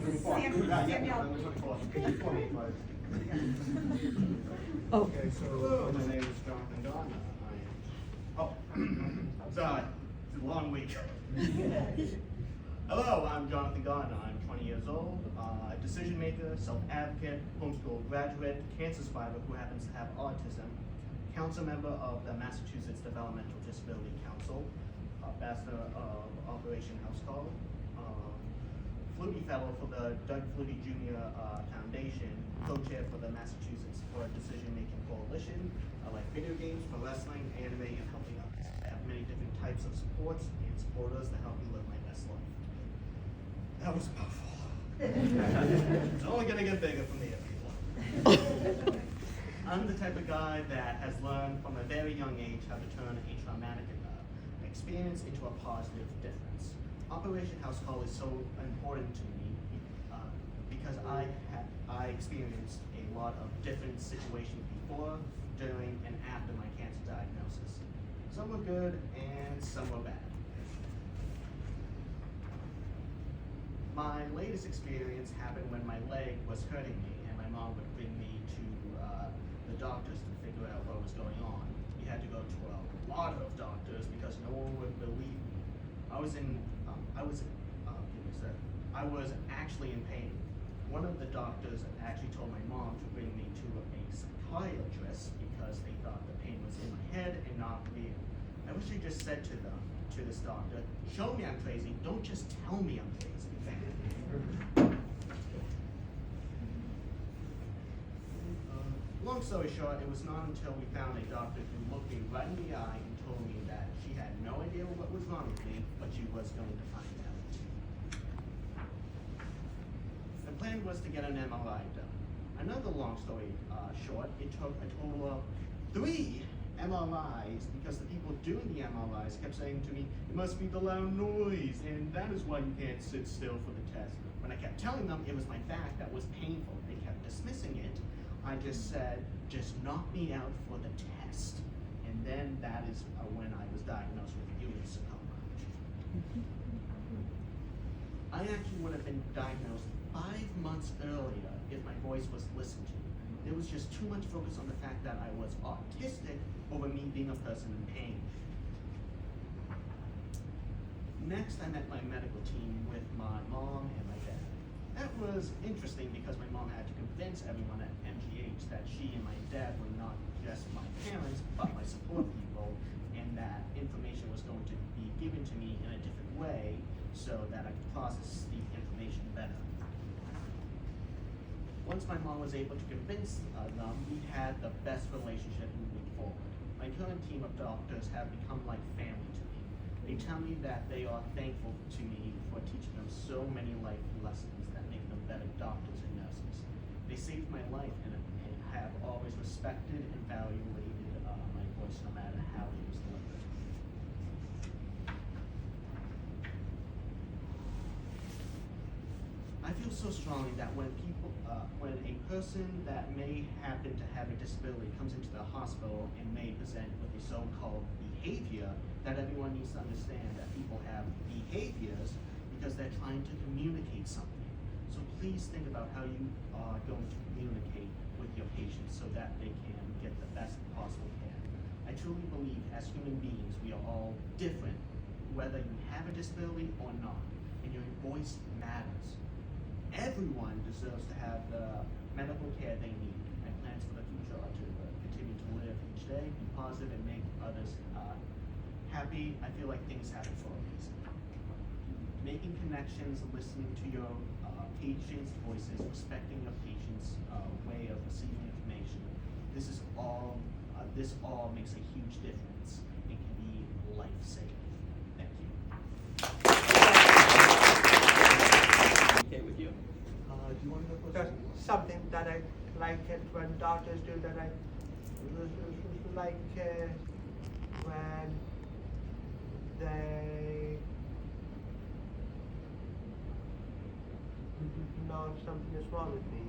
Okay, so my name is Jonathan Don. It's a long week. Hello, I'm Jonathan Gardner. I'm 20 years old, decision maker, self-advocate, homeschool graduate, cancer survivor who happens to have autism, council member of the Massachusetts Developmental Disability Council, ambassador of Operation House Call, Flutie Fellow for the Doug Flutie Jr. Foundation, co-chair for the Massachusetts for Decision Making Coalition. I like video games, pro wrestling, anime, and helping others. I have many different types of supports and supporters to help me live my best life. That was a mouthful. It's only gonna get bigger from here, people. I'm the type of guy that has learned from a very young age how to turn a traumatic experience into a positive difference. Operation House Call is so important to me because I experienced a lot of different situations before, during, and after my cancer diagnosis. Some were good and some were bad. My latest experience happened when my leg was hurting me and my mom would bring me to the doctors to figure out what was going on. We had to go to a lot of doctors because no one would believe me. I was actually in pain. One of the doctors actually told my mom to bring me to a psychiatrist because they thought the pain was in my head and not real. I wish I just said to this doctor, show me I'm crazy, don't just tell me I'm crazy. Long story short, it was not until we found a doctor who looked me right in the eye and told me that she had no idea what was wrong with me, but she was going to find out. The plan was to get an MRI done. Another long story short, it took a total of 3 MRIs because the people doing the MRIs kept saying to me, it must be the loud noise, and that is why you can't sit still for the test. When I kept telling them it was my back that was painful, they kept dismissing it. I just said, just knock me out for the test. And then that is when I was diagnosed with Ewing sarcoma. I actually would have been diagnosed 5 months earlier if my voice was listened to. There was just too much focus on the fact that I was autistic over me being a person in pain. Next, I met my medical team with my mom and my dad. That was interesting because my mom had to convince everyone at MGH that she and my dad were not just my parents, but my support people, and that information was going to be given to me in a different way so that I could process the information better. Once my mom was able to convince them, we had the best relationship moving forward. My current team of doctors have become like family to me. They tell me that they are thankful to me for teaching them so many life lessons that make them better doctors and nurses. They saved my life and have always respected and valued my voice no matter how it was delivered. I feel so strongly that when a person that may happen to have a disability comes into the hospital and may present with a so-called behavior, that everyone needs to understand that people have behaviors because they're trying to communicate something. So please think about how you are going to communicate with your patients so that they can get the best possible care. I truly believe as human beings we are all different, whether you have a disability or not, and your voice matters. Everyone deserves to have the medical care they need. My plans for the future are to continue to live each day, be positive, and make others happy. I feel like things happen for a reason. Making connections, listening to your patients' voices, respecting your patients' way of receiving information. This all makes a huge difference and can be life-saving. Thank you. Okay with you? Do you want to go That's something that I like it when doctors do that I like when they know something is wrong with me.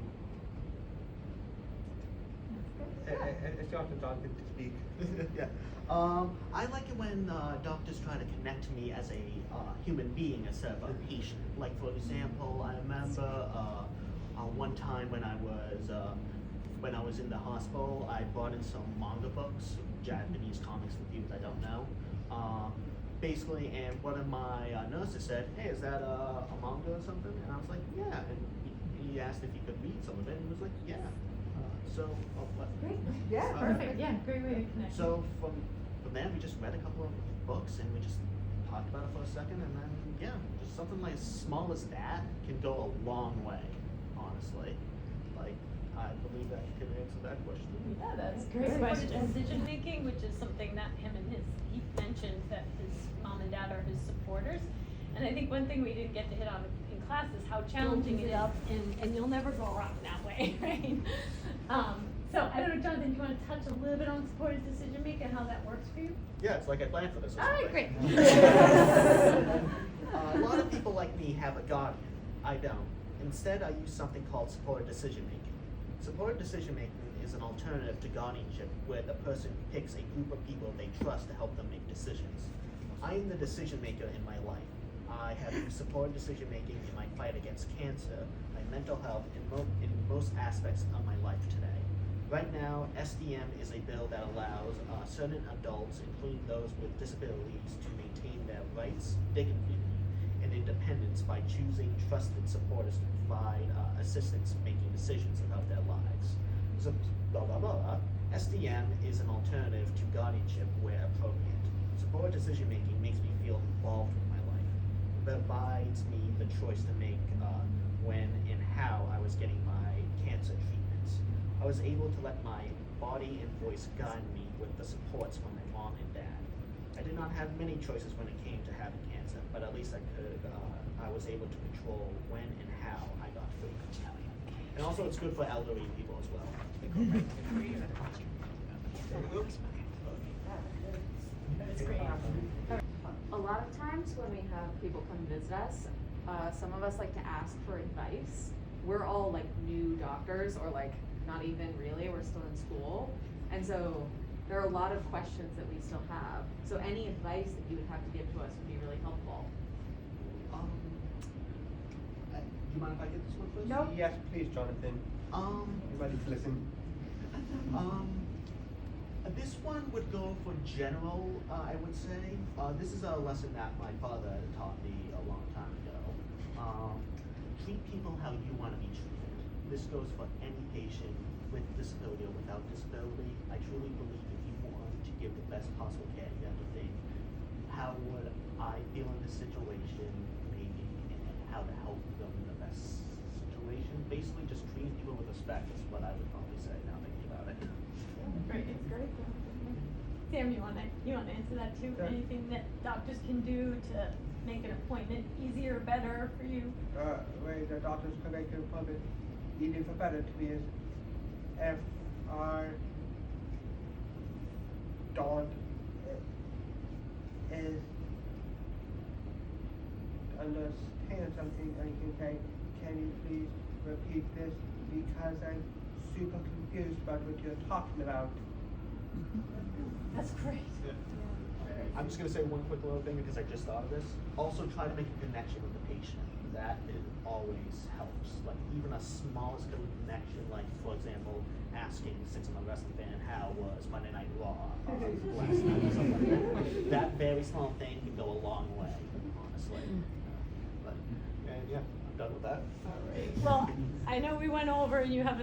It's your turn, Jonathan, to speak. Yeah. I like it when doctors try to connect me as a human being instead of a patient. Like for example, I remember one time when I was in the hospital, I brought in some manga books, Japanese comics for people that don't know. Basically, and one of my nurses said, "Hey, is that a manga or something?" And I was like, "Yeah." And he asked if he could read some of it, and he was like, "Yeah." Great. Yeah. Perfect. Yeah. Great way to connect. So from there, we just read a couple of books and we just talked about it for a second, and then just something like as small as that can go a long way, honestly. Like I believe that can answer that question. Yeah, that's a Great great question. question. Decision making, which is something that he mentioned that his mom and dad are his supporters. And I think one thing we didn't get to hit on in class is how challenging it is, and you'll never go wrong that way, right? So I don't know, Jonathan, do you want to touch a little bit on supported decision making and how that works for you? Yeah, it's like I planned for this. Or All right, something. great. A lot of people like me have a guardian. I don't. Instead, I use something called supported decision making. Supported decision making is an alternative to guardianship where the person picks a group of people they trust to help them make decisions. I am the decision maker in my life. I have used supported decision making in my fight against cancer, my mental health, in most aspects of my life today. Right now, SDM is a bill that allows certain adults, including those with disabilities, to maintain their rights, dignity, and independence by choosing trusted supporters to provide assistance making decisions about their lives. So, blah, blah, blah. SDM is an alternative to guardianship where appropriate. Supported decision making makes me feel involved with my life. It provides me the choice to make when and how I was getting my cancer treatments. I was able to let my body and voice guide me with the supports from my mom and dad. I did not have many choices when it came to having cancer, but at least I was able to control when and how I got through it. And also it's good for elderly people as well. That's great. A lot of times when we have people come visit us, some of us like to ask for advice. We're all like new doctors, or like not even really, we're still in school. And so there are a lot of questions that we still have. So any advice that you would have to give to us would be really helpful. Do you mind if I get this one first? No. Yes, please, Jonathan. You're ready to listen. This one would go for general, I would say. This is a lesson that my father taught me a long time ago. Treat people how you want to be treated. This goes for any patient with disability or without disability. I truly believe if you want to give the best possible care, you have to think, how would I feel in this situation, maybe, and how to help them in the best situation. Basically, just treating people with respect is what I would probably say now thinking about it. Great. It's great. Sam, you want to answer that too? Sure. Anything that doctors can do to make an appointment easier, better for you? Way the doctors can make it probably easier for better to me is if our dog is understand something and you can say, can you please repeat this because I'm super confused about what you're talking about. That's great. I'm just gonna say one quick little thing because I just thought of this. Also try to make a connection with the patient. That it always helps. Like even a smallest connection, like for example, asking Six on the Wrestling Fan how was Monday Night Raw last night or something like that. That very small thing can go a long way, honestly. But and yeah, I'm done with that. All right. Well, I know we went over and you have